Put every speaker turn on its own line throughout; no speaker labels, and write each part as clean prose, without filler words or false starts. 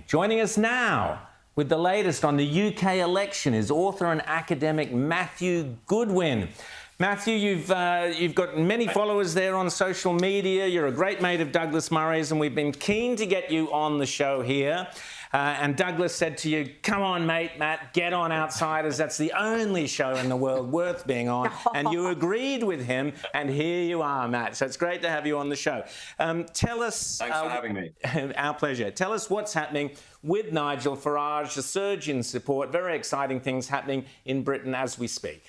Joining us now with the latest on the UK election is author and academic Matthew Goodwin. Matthew, you've got many followers there on social media. You're a great mate of Douglas Murray's, and we've been keen to get you on the show here. And Douglas said to you, come on, mate, Matt, get on Outsiders. That's the only show in the world worth being on. And you agreed with him, and here you are, Matt. So it's great to have you on the show. Tell us...
Thanks for having me.
Our pleasure. Tell us what's happening with Nigel Farage, a surge in support, very exciting things happening in Britain as we speak.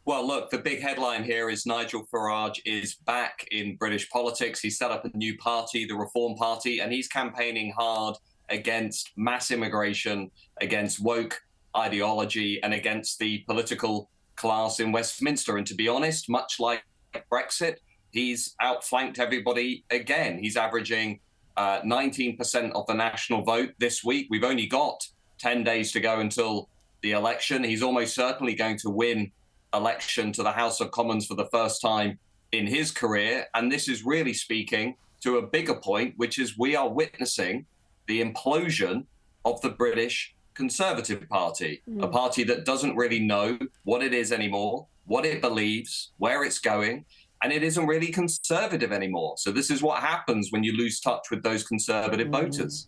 Well, look, the big headline here is Nigel Farage is back in British politics. He set up a new party, the Reform Party, and he's campaigning hard against mass immigration, against woke ideology, and against the political class in Westminster. And to be honest, much like Brexit, he's outflanked everybody again. He's averaging 19% of the national vote this week. We've only got 10 days to go until the election. He's almost certainly going to win election to the House of Commons for the first time in his career. And this is really speaking to a bigger point, which is we are witnessing the implosion of the British Conservative Party, a party that doesn't really know what it is anymore, what it believes, where it's going, and it isn't really conservative anymore. So this is what happens when you lose touch with those conservative voters.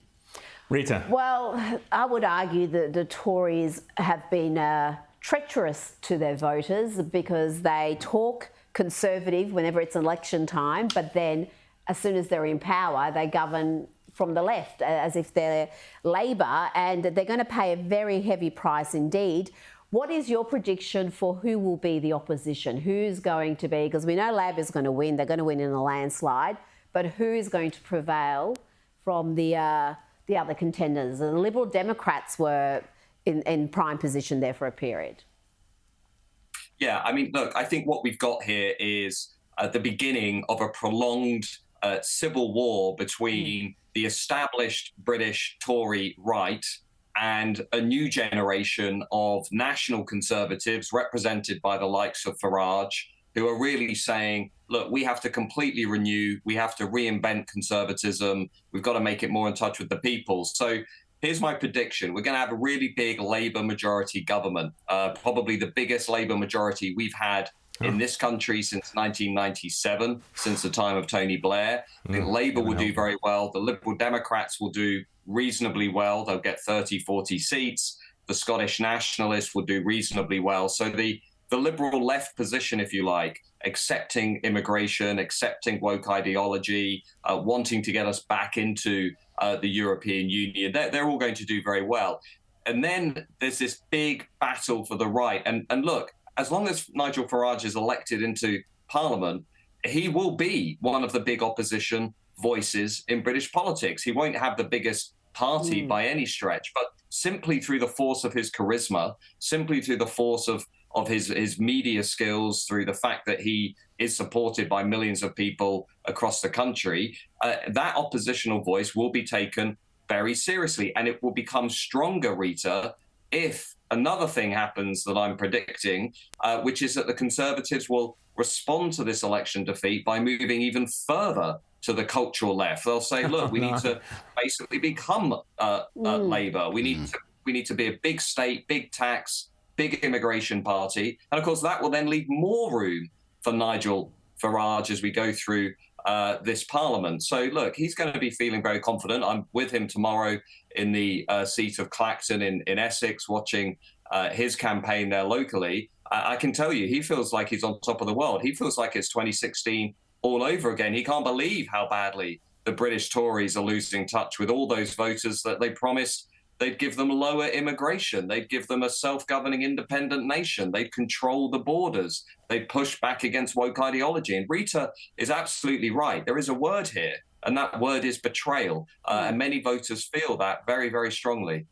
Rita.
Well, I would argue that the Tories have been treacherous to their voters because they talk conservative whenever it's election time, but then as soon as they're in power, they govern from the left as if they're Labor, and they're going to pay a very heavy price indeed. What is your prediction for who will be the opposition? Who's going to be, because we know Labor's going to win, they're going to win in a landslide, but who is going to prevail from the other contenders? The Liberal Democrats were in prime position there for a period.
Yeah, I mean, look, I think what we've got here is the beginning of a prolonged civil war between the established British Tory right and a new generation of national conservatives represented by the likes of Farage, who are really saying, look, we have to completely renew, we have to reinvent conservatism, we've got to make it more in touch with the people. So here's my prediction. We're going to have a really big Labour majority government, probably the biggest Labour majority we've had in this country since 1997, since the time of Tony Blair. I think Labour will do very well. The Liberal Democrats will do reasonably well. They'll get 30, 40 seats. The Scottish Nationalists will do reasonably well. So the liberal left position, if you like, accepting immigration, accepting woke ideology, wanting to get us back into the European Union, they're all going to do very well. And then there's this big battle for the right. And look, as long as Nigel Farage is elected into Parliament, he will be one of the big opposition voices in British politics. He won't have the biggest party by any stretch, but simply through the force of his charisma, simply through the force of his media skills, through the fact that he is supported by millions of people across the country, that oppositional voice will be taken very seriously. And it will become stronger, Rita, if another thing happens that I'm predicting, which is that the Conservatives will respond to this election defeat by moving even further to the cultural left. They'll say, look, we need to basically become Labour. We need to be a big state, big tax, big immigration party. And of course, that will then leave more room for Nigel Farage as we go through this Parliament. So look, he's going to be feeling very confident. I'm with him tomorrow in the seat of Clacton in Essex, watching his campaign there locally. I can tell you, he feels like he's on top of the world. He feels like it's 2016 all over again. He can't believe how badly the British Tories are losing touch with all those voters that they promised they'd give them lower immigration. They'd give them a self-governing independent nation. They'd control the borders. They'd push back against woke ideology. And Rita is absolutely right. There is a word here, and that word is betrayal. And many voters feel that very, very strongly.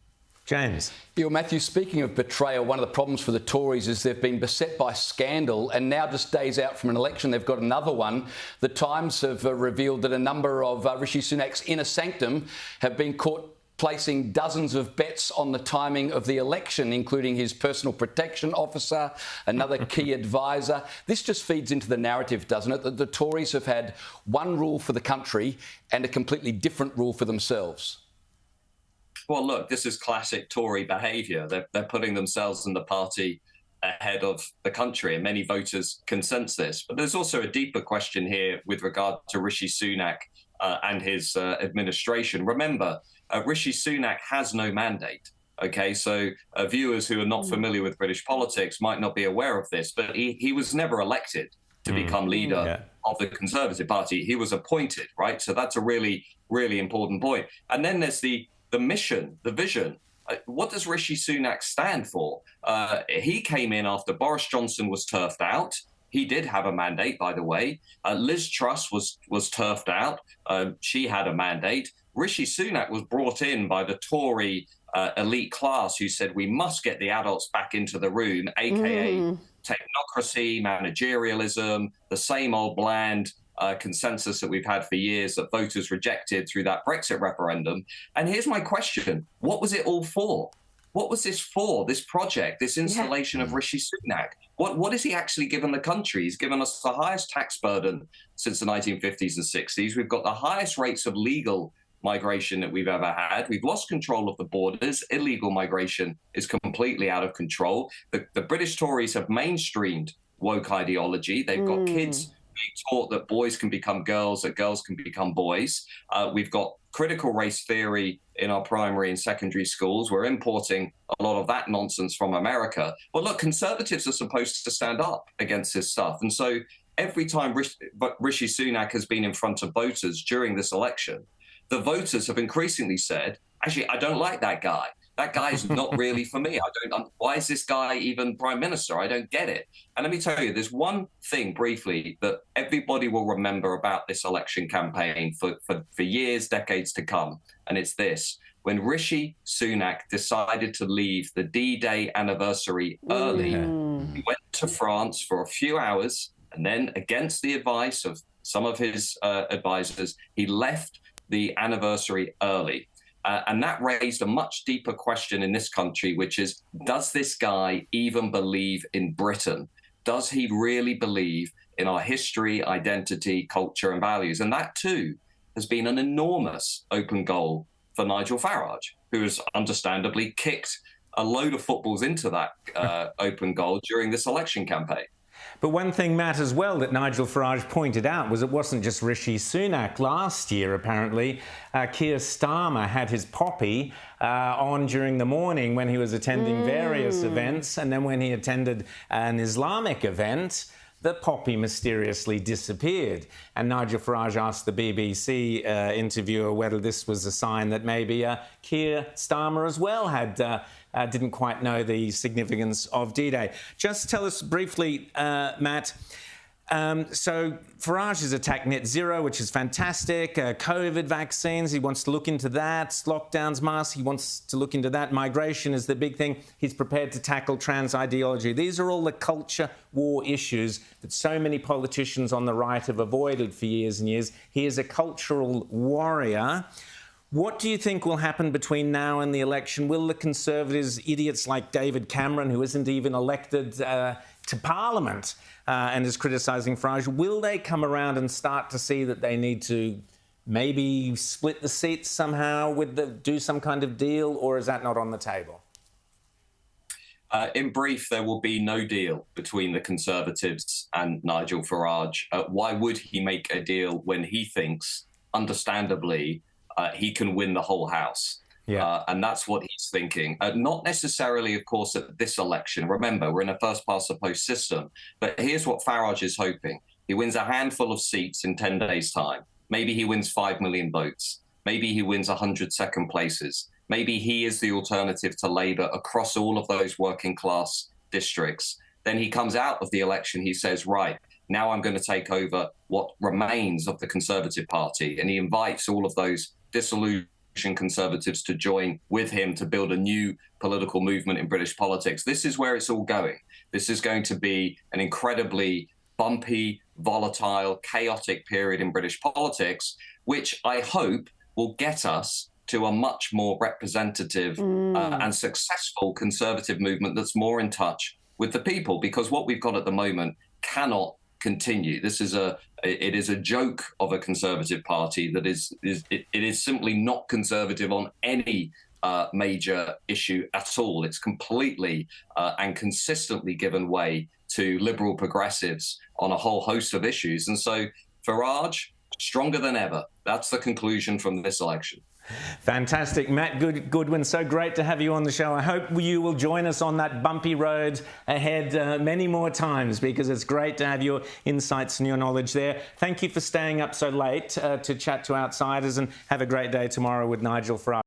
James.
Yeah, Matthew, speaking of betrayal, one of the problems for the Tories is they've been beset by scandal, and now just days out from an election, they've got another one. The Times have revealed that a number of Rishi Sunak's inner sanctum have been caught placing dozens of bets on the timing of the election, including his personal protection officer, another key advisor. This just feeds into the narrative, doesn't it, that the Tories have had one rule for the country and a completely different rule for themselves?
Well, look, this is classic Tory behaviour. They're putting themselves and the party ahead of the country, and many voters can sense this. But there's also a deeper question here with regard to Rishi Sunak and his administration. Remember, Rishi Sunak has no mandate. Okay, so viewers who are not familiar with British politics might not be aware of this, but he was never elected to become leader of the Conservative Party. He was appointed, right? So that's a really, really important point. And then there's the mission, the vision. What does Rishi Sunak stand for? He came in after Boris Johnson was turfed out. He did have a mandate, by the way. Liz Truss was turfed out. She had a mandate. Rishi Sunak was brought in by the Tory elite class who said we must get the adults back into the room, aka technocracy, managerialism, the same old bland consensus that we've had for years that voters rejected through that Brexit referendum. And here's my question. What was it all for? What was this for, this project, this installation of Rishi Sunak? What has he actually given the country? He's given us the highest tax burden since the 1950s and 60s. We've got the highest rates of legal migration that we've ever had. We've lost control of the borders. Illegal migration is completely out of control. The British Tories have mainstreamed woke ideology. They've got kids being taught that boys can become girls, that girls can become boys. We've got critical race theory in our primary and secondary schools. We're importing a lot of that nonsense from America. But look, Conservatives are supposed to stand up against this stuff. And so every time Rishi Sunak has been in front of voters during this election, the voters have increasingly said, actually, I don't like that guy. That guy is not really for me. Why is this guy even prime minister? I don't get it. And let me tell you, there's one thing briefly that everybody will remember about this election campaign for years, decades to come. And it's this. When Rishi Sunak decided to leave the D-Day anniversary early, he went to France for a few hours, and then against the advice of some of his advisors, he left the anniversary early. And that raised a much deeper question in this country, which is, does this guy even believe in Britain? Does he really believe in our history, identity, culture, and values? And that, too, has been an enormous open goal for Nigel Farage, who has understandably kicked a load of footballs into that open goal during this election campaign.
But one thing, Matt, as well, that Nigel Farage pointed out was it wasn't just Rishi Sunak. Last year, apparently, Keir Starmer had his poppy on during the morning when he was attending various events. And then when he attended an Islamic event, the poppy mysteriously disappeared. And Nigel Farage asked the BBC interviewer whether this was a sign that maybe Keir Starmer as well had didn't quite know the significance of D-Day. Just tell us briefly, Matt, so Farage has attacked net zero, which is fantastic. COVID vaccines, he wants to look into that. Lockdowns, masks, he wants to look into that. Migration is the big thing. He's prepared to tackle trans ideology. These are all the culture war issues that so many politicians on the right have avoided for years and years. He is a cultural warrior. What do you think will happen between now and the election? Will the Conservatives, idiots like David Cameron, who isn't even elected to Parliament and is criticising Farage, will they come around and start to see that they need to maybe split the seats somehow, do some kind of deal, or is that not on the table?
In brief, there will be no deal between the Conservatives and Nigel Farage. Why would he make a deal when he thinks, understandably, he can win the whole House? And that's what he's thinking. Not necessarily, of course, at this election. Remember, we're in a first-past-the-post system. But here's what Farage is hoping. He wins a handful of seats in 10 days' time. Maybe he wins 5 million votes. Maybe he wins 100 second places. Maybe he is the alternative to Labour across all of those working-class districts. Then he comes out of the election, he says, right, now I'm going to take over what remains of the Conservative Party. And he invites all of those disillusioned Conservatives to join with him to build a new political movement in British politics. This is where it's all going. This is going to be an incredibly bumpy, volatile, chaotic period in British politics, which I hope will get us to a much more representative and successful Conservative movement that's more in touch with the people, because what we've got at the moment cannot continue. It is a joke of a Conservative Party that is simply not conservative on any major issue at all. It's completely and consistently given way to liberal progressives on a whole host of issues. And so Farage, stronger than ever. That's the conclusion from this election.
Fantastic. Matt Goodwin, so great to have you on the show. I hope you will join us on that bumpy road ahead many more times, because it's great to have your insights and your knowledge there. Thank you for staying up so late to chat to outsiders, and have a great day tomorrow with Nigel Farage.